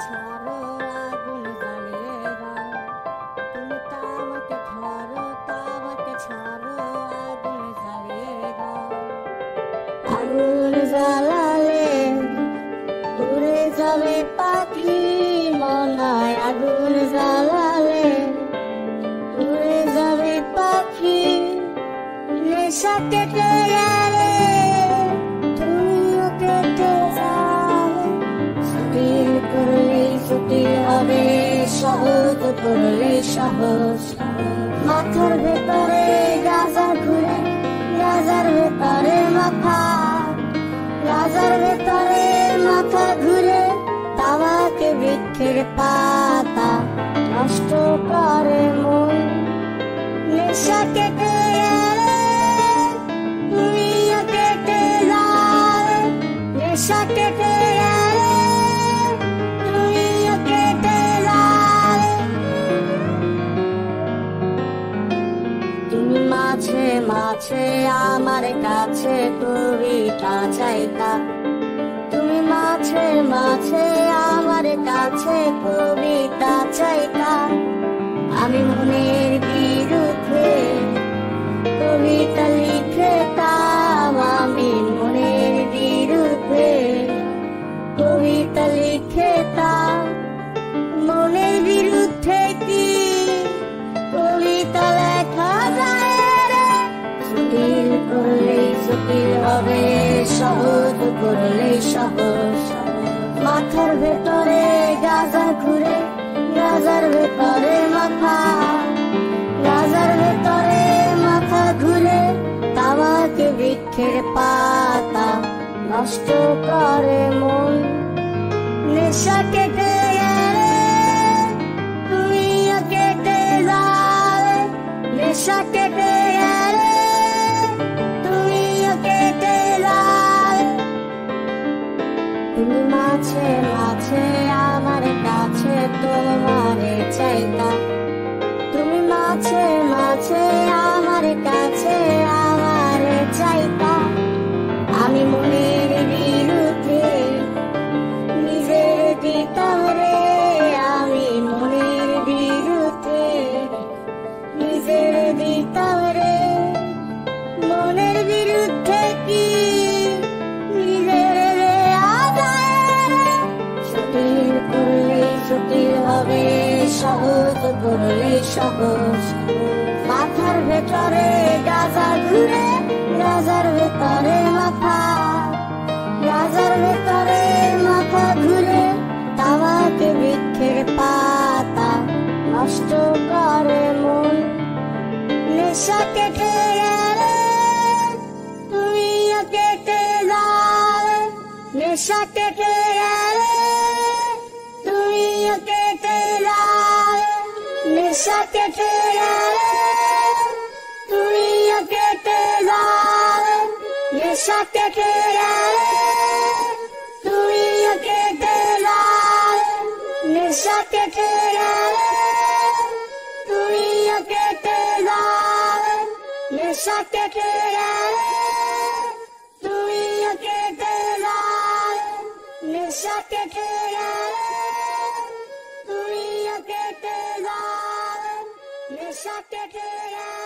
ছাড়ো আগুন জ্বালিয়ে দাও, তুমি তা আমাকে ধরো, তা আমাকে ছাড়ো আগুন জ্বালিয়ে দাও। আগুন জ্বালালে উড়ে যাবে পাখি মনায়, আগুন জ্বালালে উড়ে যাবে পাখি। নেশা কেটে গেলে তুমিও কেটে যাবে, সতিল করলেই সতিল হবে, সহজ করলেই সহজ। মাথার ভেতরে গাজার ঘুরে, গাজার ভেতরে মাথা, গাজার ভেতরে মাথা ঘুরে। তামাকে বৃক্ষের পাতা নষ্ট করে মন। নেশা কেটে গেলে তুমিও কেটে যাবে, নেশা কেটে গেলে তুমিও কেটে যাবে। তুমি মাঝে মাঝে আমার কাছে কবিতা চাইতা, তুমি মাঝে মাঝে আমার কাছে কবিতা চাইতা। আমি মনের বিরুদ্ধে কবিতা লিখতাম, আমি মনের বিরুদ্ধে কবিতা লিখতাম। মনের বিরুদ্ধে কি কবিতা লেখা যায় রে? সতিল করলেই সতিল হবে, সহজ করলেই সহজ। মাথার ভেতরে গাজা ঘুরে, গাজার ভেতরে মাথা, গাজার ভেতরে মাথা ঘুরে। তামাকে বৃক্ষের পাতা নষ্ট করে মন। নেশা কেটে গেলে তুমিও কেটে যাবে, নেশা কেটে গেলে তুমিও কেটে যাবে। তুমি মাঝে মাঝে আমার কাছে তোমারে চাইতা, তুমি মাঝে মাঝে আমার কাছে আমারে চাইতা। আমি মনের বিরুদ্ধে নিজের দিতাম রে, আমি মনের বিরুদ্ধে নিজের দিতাম রে। মনের বিরুদ্ধে কি নিজের দেয়া যায় রে? সতিল করলেই সতিল হবে, সহজ করলেই সহজ। মাথার ভেতরে গাজা ঘুরে, গাজার ভেতরে মাথা, গাজার ভেতরে মাথা ঘুরে। তামাকে বৃক্ষের পাতা নষ্ট করে মন। নেশা কেটে গেলে তুমিও কেটে যাবে, নেশা কেটে গেলে তুমিও কেটে যাবে। নেশা কেটে গেলে তুমিও কেটে যাবে, নেশা কেটে গেলে তুমিও কেটে যাবে। নেশা কেটে গেলে তুমিও কেটে যাবে, নেশা কেটে গেলে তুমিও কেটে যাবে। নেশা কেটে গেলে তুমিও কেটে যাবে, নেশা কেটে গেলে।